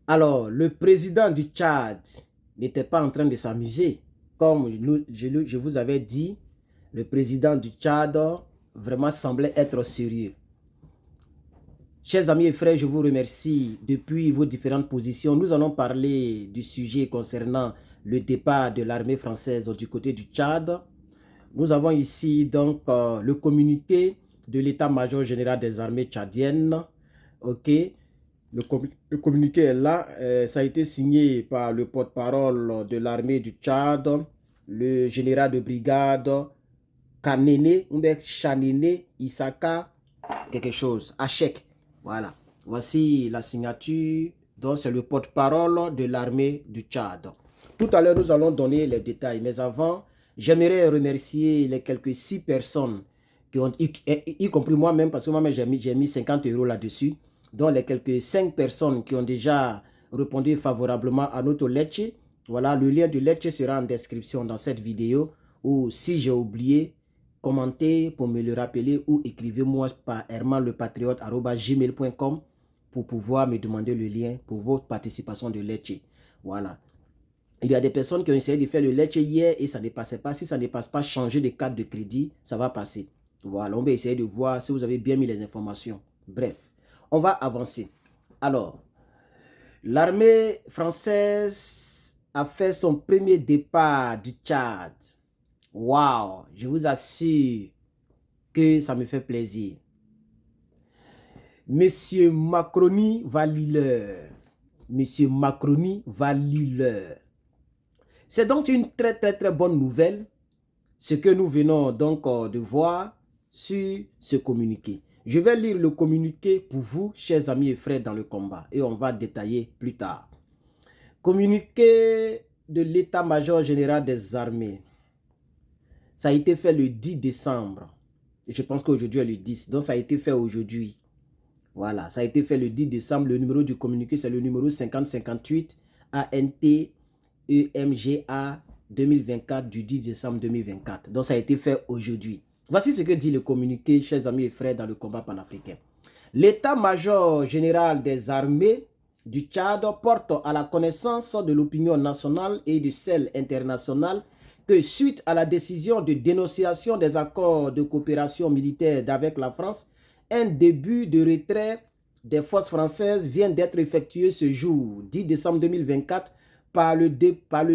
Alors, le président du Tchad n'était pas en train de s'amuser. Comme je vous avais dit, le président du Tchad vraiment semblait être sérieux. Chers amis et frères, je vous remercie depuis vos différentes positions. Nous allons parler du sujet concernant le départ de l'armée française du côté du Tchad. Nous avons ici donc le communiqué de l'état-major général des armées tchadiennes. Ok, le communiqué est là. Ça a été signé par le porte-parole de l'armée du Tchad, le général de brigade Kanene, Mbek Chanene, Isaka, quelque chose, Achek. Voilà. Voici la signature. Donc, c'est le porte-parole de l'armée du Tchad. Tout à l'heure, nous allons donner les détails. Mais avant, j'aimerais remercier les quelques 6 personnes qui ont, y compris moi-même, parce que moi-même, j'ai mis 50 € là-dessus. Donc, les quelques 5 personnes qui ont déjà répondu favorablement à notre lecture. Voilà, le lien de lecture sera en description dans cette vidéo. Ou si j'ai oublié, commentez pour me le rappeler ou écrivez-moi par hermanlepatriote@gmail.com pour pouvoir me demander le lien pour votre participation de lecture. Voilà. Il y a des personnes qui ont essayé de faire le lecture hier et ça ne passait pas. Si ça ne passe pas, changer de carte de crédit, ça va passer. Voilà, on va essayer de voir si vous avez bien mis les informations. Bref, on va avancer. Alors, l'armée française a fait son premier départ du Tchad. Waouh, je vous assure que ça me fait plaisir. Monsieur Macroni Valileur. Monsieur Macroni Valileur. C'est donc une très bonne nouvelle, ce que nous venons donc de voir sur ce communiqué. Je vais lire le communiqué pour vous, chers amis et frères dans le combat, et on va détailler plus tard. Communiqué de l'état-major général des armées. Ça a été fait le 10 décembre. Et je pense qu'aujourd'hui est le 10. Donc ça a été fait aujourd'hui. Voilà, ça a été fait le 10 décembre. Le numéro du communiqué, c'est le numéro 5058 ANT EMGA 2024 du 10 décembre 2024. Donc ça a été fait aujourd'hui. Voici ce que dit le communiqué, chers amis et frères, dans le combat panafricain. L'état-major général des armées du Tchad porte à la connaissance de l'opinion nationale et de celle internationale que suite à la décision de dénonciation des accords de coopération militaire avec la France, un début de retrait des forces françaises vient d'être effectué ce jour, 10 décembre 2024, par le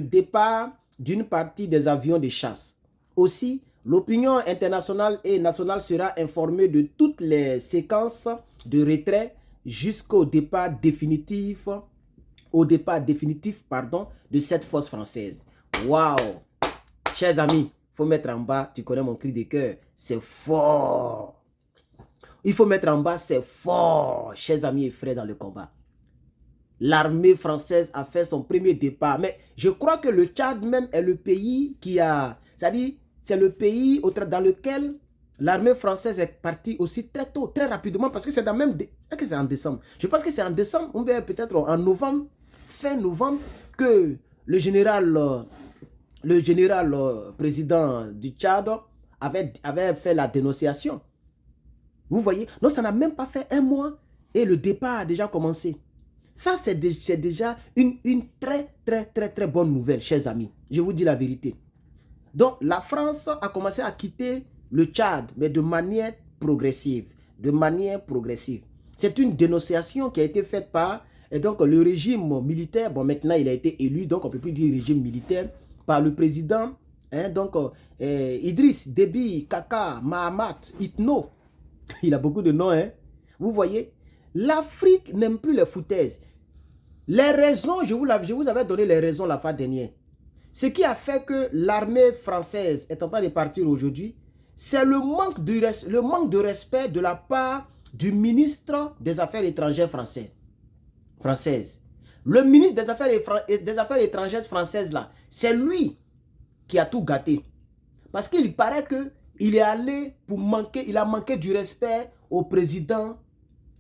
départ d'une partie des avions de chasse. Aussi, l'opinion internationale et nationale sera informée de toutes les séquences de retrait jusqu'au départ définitif, de cette force française. Waouh! Chers amis, il faut mettre en bas, tu connais mon cri de cœur, c'est fort. Il faut mettre en bas, c'est fort, chers amis et frères dans le combat. L'armée française a fait son premier départ. Mais je crois que le Tchad même est le pays qui a... C'est-à-dire, c'est le pays dans lequel l'armée française est partie aussi très tôt, très rapidement, parce que c'est dans même... Est-ce que c'est en décembre? Je pense que c'est en décembre, ou bien peut-être en novembre, fin novembre, que le général président du Tchad avait fait la dénonciation. Vous voyez? Donc, ça n'a même pas fait un mois et le départ a déjà commencé. Ça, c'est déjà une très bonne nouvelle, chers amis. Je vous dis la vérité. Donc, la France a commencé à quitter le Tchad, mais de manière progressive. De manière progressive. C'est une dénonciation qui a été faite par donc, le régime militaire. Bon, maintenant, il a été élu, donc on ne peut plus dire régime militaire, par le président, Idriss Déby Kaka Mahamat Itno. Il a beaucoup de noms, hein. Vous voyez, l'Afrique n'aime plus les foutaises. Les raisons, je vous avais donné les raisons la fois dernière. Ce qui a fait que l'armée française est en train de partir aujourd'hui, c'est le manque de respect de la part du ministre des Affaires étrangères française. Le ministre des Affaires étrangères françaises, là, c'est lui qui a tout gâté. Parce qu'il paraît qu'il est allé il a manqué du respect au président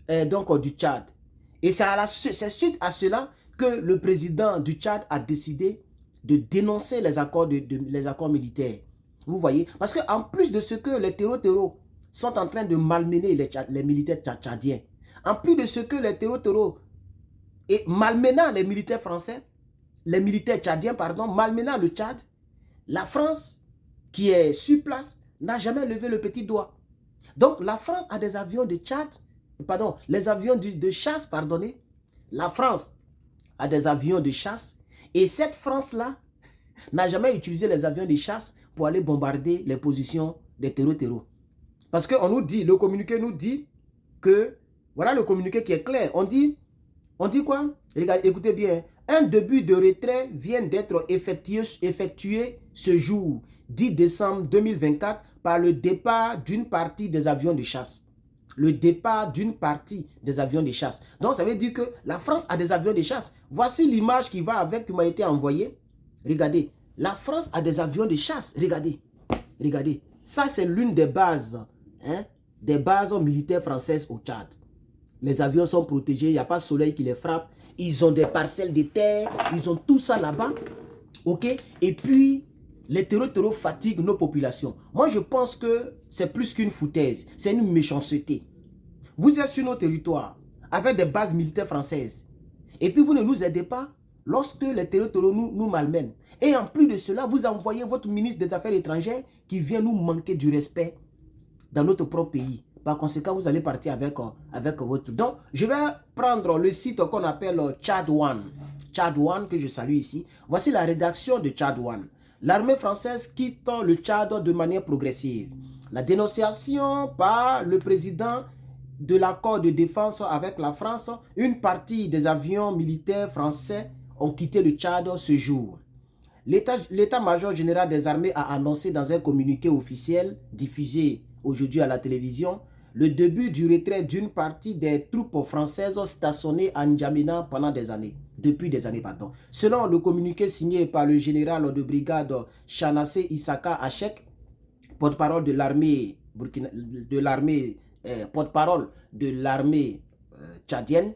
du Tchad. Et c'est suite à cela que le président du Tchad a décidé de dénoncer les accords militaires. Vous voyez? Parce qu'en plus de ce que les terreaux sont en train de malmener les militaires tchadiens, en plus de ce que les terreaux et malmenant les militaires français, les militaires tchadiens, pardon, malmenant le Tchad, la France, qui est sur place, n'a jamais levé le petit doigt. Donc, la France a des avions de Tchad, pardon, les avions de chasse, pardonnez. La France a des avions de chasse, et cette France-là n'a jamais utilisé les avions de chasse pour aller bombarder les positions des terreaux. Parce qu'on nous dit, le communiqué nous dit que, voilà le communiqué qui est clair, on dit quoi? Regardez, écoutez bien, un début de retrait vient d'être effectué ce jour, 10 décembre 2024, par le départ d'une partie des avions de chasse. Le départ d'une partie des avions de chasse. Donc, ça veut dire que la France a des avions de chasse. Voici l'image qui va avec, qui m'a été envoyée. Regardez, la France a des avions de chasse. Regardez, regardez. Ça, c'est l'une des bases, hein, des bases militaires françaises au Tchad. Les avions sont protégés, il n'y a pas de soleil qui les frappe. Ils ont des parcelles de terre, ils ont tout ça là-bas. Ok? Et puis, les terreaux fatiguent nos populations. Moi, je pense que c'est plus qu'une foutaise. C'est une méchanceté. Vous êtes sur nos territoires, avec des bases militaires françaises. Et puis, vous ne nous aidez pas lorsque les terreaux nous malmènent. Et en plus de cela, vous envoyez votre ministre des Affaires étrangères qui vient nous manquer du respect dans notre propre pays. Par conséquent, vous allez partir avec votre... Donc, je vais prendre le site qu'on appelle Tchad One. Tchad One, que je salue ici. Voici la rédaction de Tchad One. L'armée française quitte le Tchad de manière progressive. La dénonciation par le président de l'accord de défense avec la France, une partie des avions militaires français ont quitté le Tchad ce jour. L'état-major général des armées a annoncé dans un communiqué officiel diffusé aujourd'hui à la télévision le début du retrait d'une partie des troupes françaises stationnées à N'Djamena pendant des années. Depuis des années, pardon. Selon le communiqué signé par le général de brigade Chanassé Issaka Achek, porte-parole de l'armée tchadienne,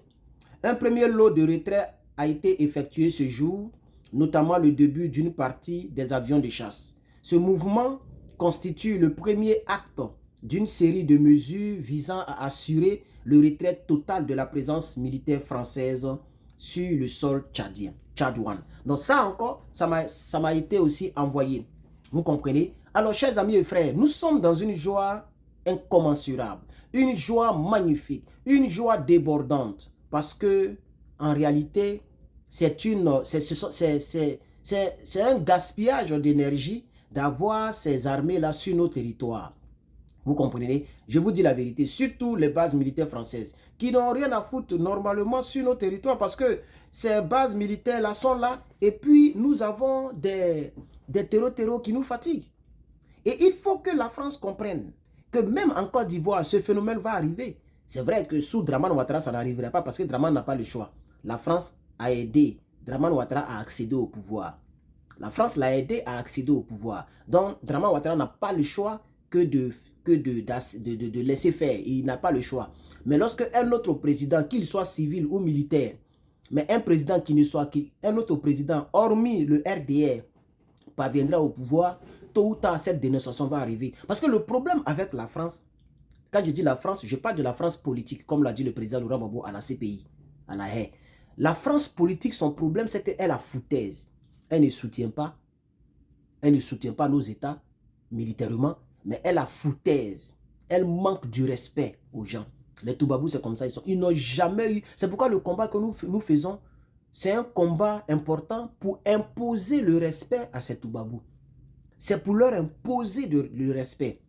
un premier lot de retrait a été effectué ce jour, notamment le début d'une partie des avions de chasse. Ce mouvement constitue le premier acte d'une série de mesures visant à assurer le retrait total de la présence militaire française sur le sol tchadien, Tchad One. Donc ça encore, ça m'a été aussi envoyé. Vous comprenez? Alors, chers amis et frères, nous sommes dans une joie incommensurable, une joie magnifique, une joie débordante, parce que en réalité, c'est un gaspillage d'énergie d'avoir ces armées-là sur nos territoires. Vous comprenez? Je vous dis la vérité, surtout les bases militaires françaises, qui n'ont rien à foutre normalement sur nos territoires, parce que ces bases militaires-là sont là, et puis nous avons des terreaux qui nous fatiguent. Et il faut que la France comprenne que même en Côte d'Ivoire, ce phénomène va arriver. C'est vrai que sous Draman Ouattara, ça n'arriverait pas, parce que Draman n'a pas le choix. La France a aidé Draman Ouattara à accéder au pouvoir. La France l'a aidé à accéder au pouvoir. Donc, Draman Ouattara n'a pas le choix que de laisser faire. Il n'a pas le choix. Mais lorsque un autre président, qu'il soit civil ou militaire, mais un président qui ne soit un autre président, hormis le RDR, parviendra au pouvoir, tôt ou tard, cette dénonciation va arriver. Parce que le problème avec la France, quand je dis la France, je parle de la France politique, comme l'a dit le président Laurent Gbagbo à la CPI, à la haie. La France politique, son problème, c'est qu'elle a foutaise. Elle ne soutient pas nos États militairement, mais elle a foutaise. Elle manque du respect aux gens. Les Toubabous, c'est comme ça. Ils n'ont jamais eu... C'est pourquoi le combat que nous faisons, c'est un combat important pour imposer le respect à ces Toubabous. C'est pour leur imposer le respect.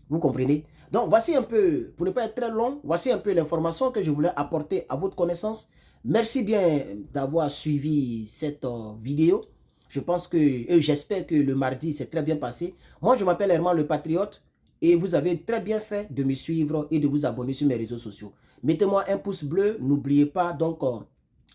Vous comprenez? Donc, voici un peu, pour ne pas être très long, voici un peu l'information que je voulais apporter à votre connaissance. Merci bien d'avoir suivi cette vidéo. Je pense que, j'espère que le mardi s'est très bien passé. Moi, je m'appelle Herman le Patriote et vous avez très bien fait de me suivre et de vous abonner sur mes réseaux sociaux. Mettez-moi un pouce bleu. N'oubliez pas donc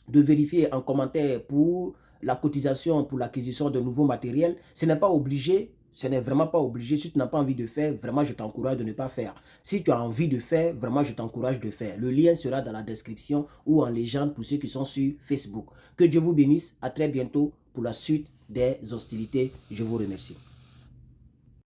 de vérifier en commentaire pour la cotisation pour l'acquisition de nouveaux matériels. Ce n'est pas obligé. Ce n'est vraiment pas obligé. Si tu n'as pas envie de faire, vraiment, je t'encourage de ne pas faire. Si tu as envie de faire, vraiment, je t'encourage de faire. Le lien sera dans la description ou en légende pour ceux qui sont sur Facebook. Que Dieu vous bénisse. À très bientôt pour la suite des hostilités. Je vous remercie.